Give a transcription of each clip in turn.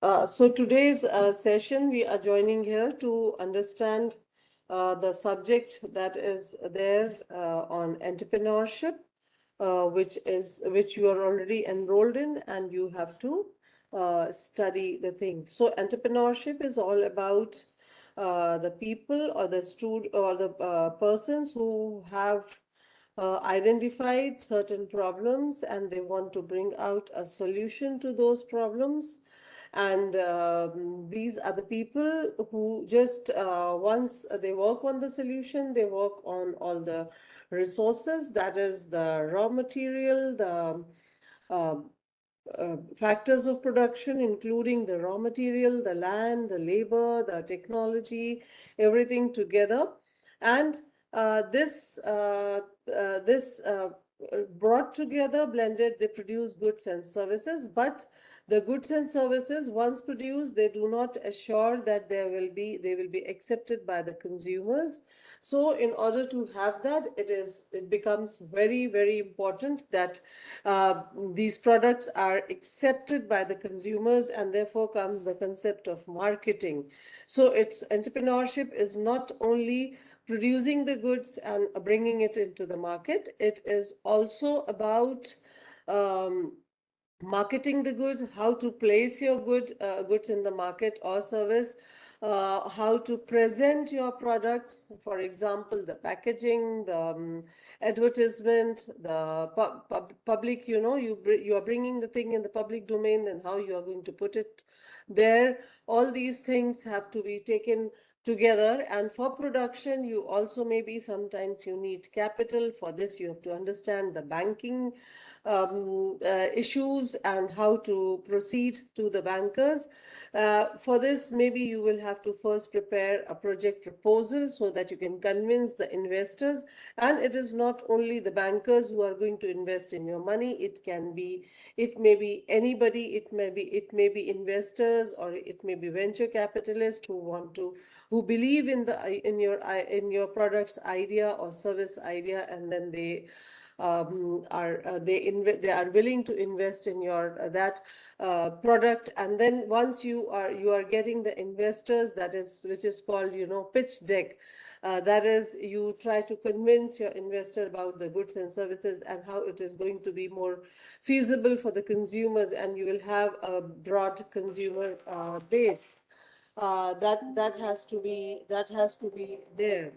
So today's session, we are joining here to understand the subject that is there on entrepreneurship, which you are already enrolled in, and you have to study the thing. So entrepreneurship is all about the people or the student or the persons who have identified certain problems and they want to bring out a solution to those problems. And these are the people who just once they work on the solution, they work on all the resources, that is the raw material, the uh, factors of production, including the raw material, the land, the labor, the technology, everything together. And this brought together, blended, they produce goods and services. But the goods and services, once produced, they do not assure that they will be accepted by the consumers. So in order to have that, it becomes very, very important that these products are accepted by the consumers, and therefore comes the concept of marketing. So it's entrepreneurship is not only producing the goods and bringing it into the market, it is also about um, marketing the goods, how to place your goods in the market or service, how to present your products, for example, the packaging, the advertisement, the public, you are bringing the thing in the public domain, and how you are going to put it there. All these things have to be taken together. And for production, you also maybe sometimes you need capital. For this, you have to understand the banking issues and how to proceed to the bankers. For this, maybe you will have to first prepare a project proposal so that you can convince the investors. And it is not only the bankers who are going to invest in your money. It may be anybody. It may be investors, or it may be venture capitalists who believe in your product's idea or service idea, and then they are willing to invest in your that product. And then once you are getting the investors, which is called pitch deck. That is, you try to convince your investor about the goods and services and how it is going to be more feasible for the consumers, and you will have a broad consumer base. That has to be there.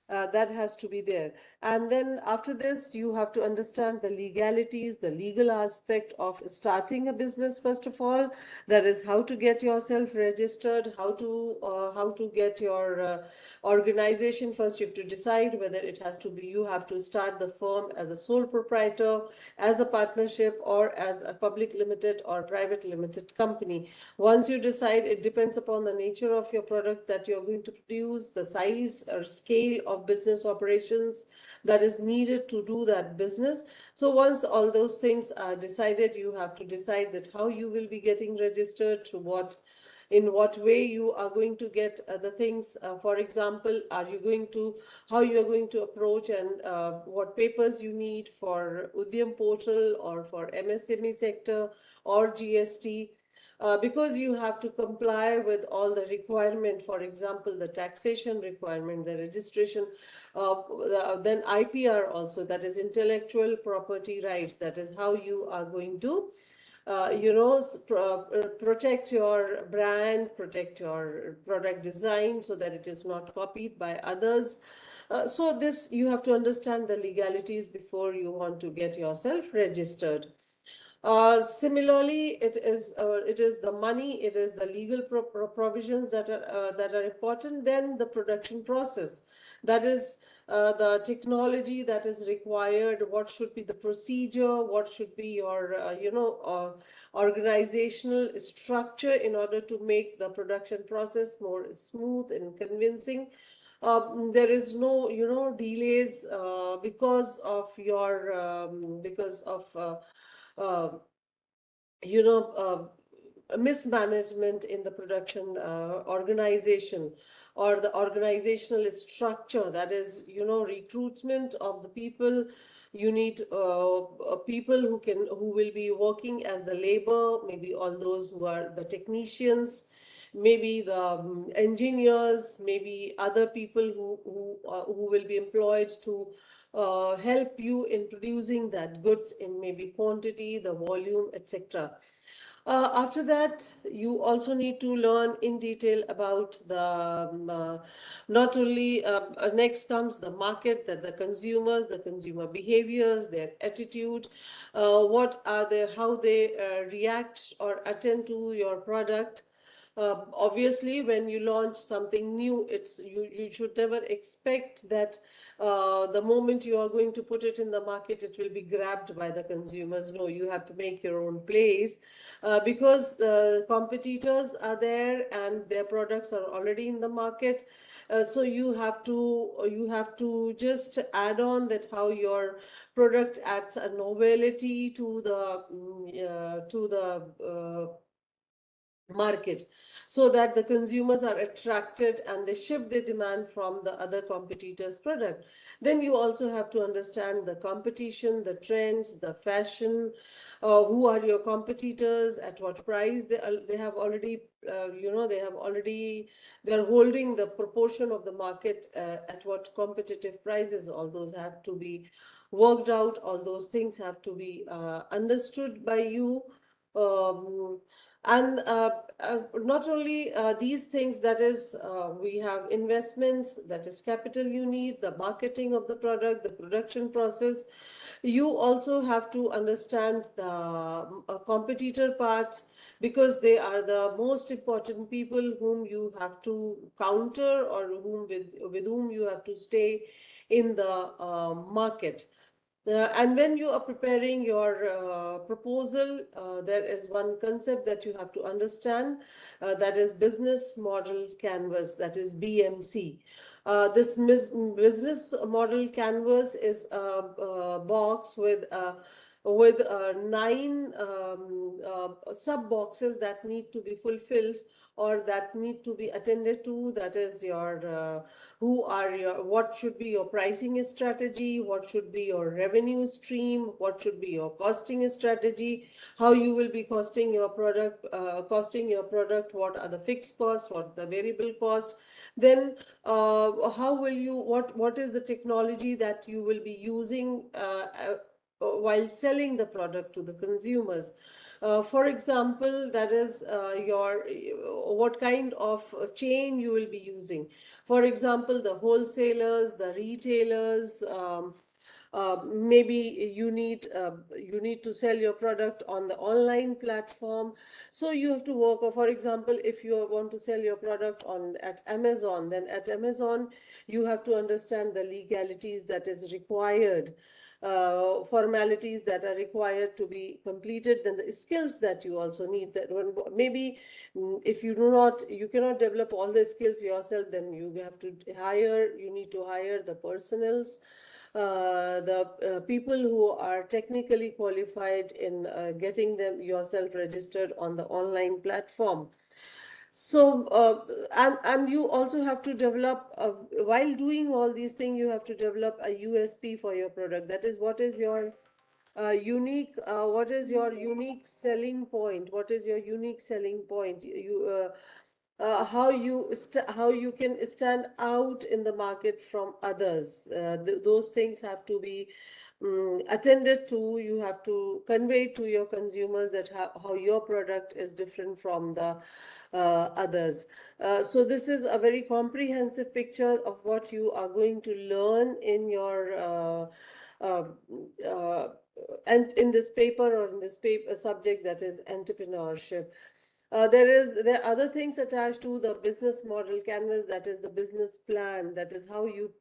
That has to be there. And then after this, you have to understand the legalities, the legal aspect of starting a business. First of all, that is how to get yourself registered, how to get your organization. First, you have to decide whether it has to be you have to start the firm as a sole proprietor, as a partnership, or as a public limited or private limited company. Once you decide, it depends upon the nature of your product that you're going to produce, the size or scale of business operations that is needed to do that business. So once all those things are decided, you have to decide that how you will be getting registered, in what way you are going to get the things. For example, how you are going to approach, and what papers you need for Udyam portal or for MSME sector or GST. Because you have to comply with all the requirement, for example, the taxation requirement, the registration, then IPR also, that is intellectual property rights. That is how you are going to protect your brand, protect your product design, so that it is not copied by others. So this, you have to understand the legalities before you want to get yourself registered. Similarly, it is the money, it is the legal provisions that are important. Then the production process, that is the technology that is required. What should be the procedure? What should be your organizational structure in order to make the production process more smooth and convincing. There is no delays because of uh, you know mismanagement in the production organization, or the organizational structure, that is recruitment of the people, You need people who will be working as the labor, maybe all those who are the technicians, maybe the engineers, maybe other people who will be employed to help you in producing that goods in maybe quantity, the volume, etc. After that, you also need to learn in detail about the not only next comes the market, that the consumers, the consumer behaviors, their attitude, what are their, how they react or attend to your product. Obviously, when you launch something new, you should never expect that the moment you are going to put it in the market, it will be grabbed by the consumers. No, you have to make your own place, because the competitors are there and their products are already in the market. So you have to just add on that how your product adds a novelty to the market, so that the consumers are attracted and they shift their demand from the other competitors' product. Then you also have to understand the competition, the trends, the fashion, who are your competitors, at what price they have already, they're holding the proportion of the market, at what competitive prices. All those have to be worked out, all those things have to be understood by you. um, and not only these things, that is, we have investments, that is capital you need, the marketing of the product, the production process. You also have to understand the competitor part, because they are the most important people whom you have to counter, or with whom you have to stay in the market. And when you are preparing your proposal, there is one concept that you have to understand, that is business model canvas, that is BMC. This business model canvas is a box with nine sub boxes that need to be fulfilled, or that need to be attended to. That is your what should be your pricing strategy, what should be your revenue stream, what should be your costing strategy, how you will be costing your product, what are the fixed costs, what the variable cost. Then how will you what is the technology that you will be using while selling the product to the consumers. For example, that is your what kind of chain you will be using. For example, the wholesalers, the retailers, maybe you need to sell your product on the online platform. So you have to work. Or for example, if you want to sell your product on at Amazon, then at Amazon you have to understand the legalities that is required, formalities that are required to be completed, then the skills that you also need. That maybe if you cannot develop all the skills yourself, then you need to hire the personnels, the people who are technically qualified in getting them yourself registered on the online platform. So and you also have to develop, while doing all these things, you have to develop a USP for your product. That is, what is your unique selling point, what is your unique selling point, how you can stand out in the market from others. Those things have to be attended to. You have to convey to your consumers that how your product is different from the others. So this is a very comprehensive picture of what you are going to learn in your uh, uh, and in this paper, or in this paper subject, that is entrepreneurship. There are other things attached to the business model canvas, that is the business plan, that is how you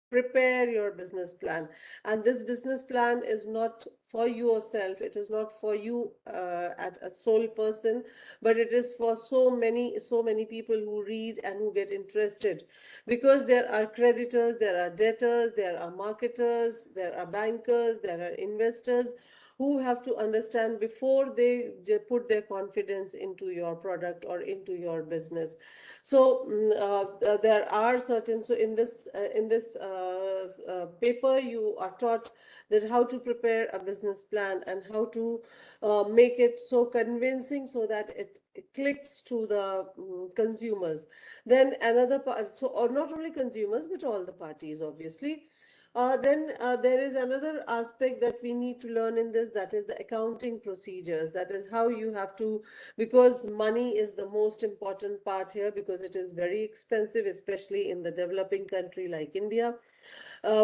prepare your business plan. And this business plan is not for yourself, it is not for you at a sole person, but it is for so many people who read and who get interested, because there are creditors, there are debtors, there are marketers, there are bankers, there are investors who have to understand before they put their confidence into your product or into your business. So there are certain, so in this paper you are taught that how to prepare a business plan and how to make it so convincing so that it clicks to the consumers. Then another part, so or not only consumers but all the parties, obviously. Then there is another aspect that we need to learn in this, that is the accounting procedures. That is how you have to, because money is the most important part here, because it is very expensive, especially in the developing country like India.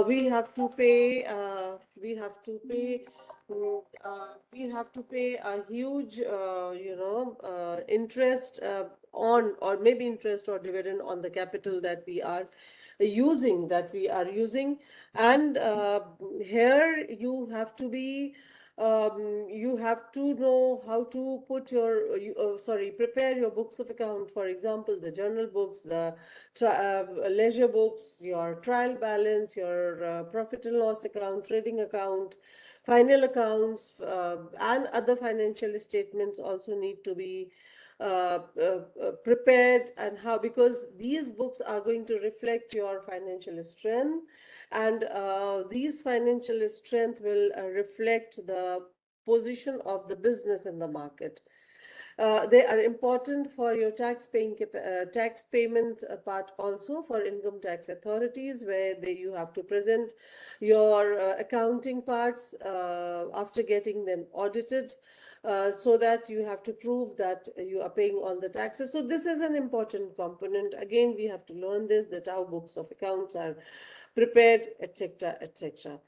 We have to pay, we have to pay a huge, interest on, or maybe interest or dividend on the capital that we are using. And here you have to be, you have to know how to put your, prepare your books of account. For example, the journal books, the leisure books, your trial balance, your profit and loss account, trading account, final accounts, and other financial statements also need to be prepared. And how, because these books are going to reflect your financial strength, and these financial strength will reflect the position of the business in the market. They are important for your tax payment part, also for income tax authorities, where you have to present your accounting parts after getting them audited, so that you have to prove that you are paying all the taxes. So this is an important component. Again, we have to learn this, that how books of accounts are prepared, etc., etc.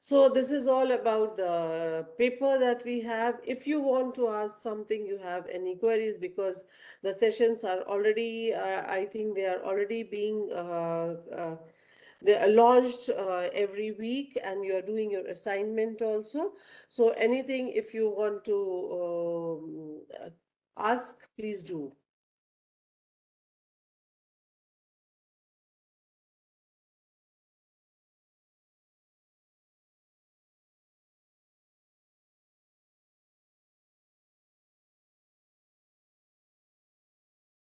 So this is all about the paper that we have. If you want to ask something, you have any queries, because the sessions are already, I think they are already being they are launched every week, and you are doing your assignment also. So anything, if you want to ask, please do.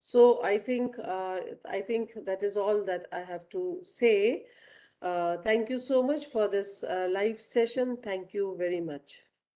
So I think that is all that I have to say. Thank you so much for this live session. Thank you very much.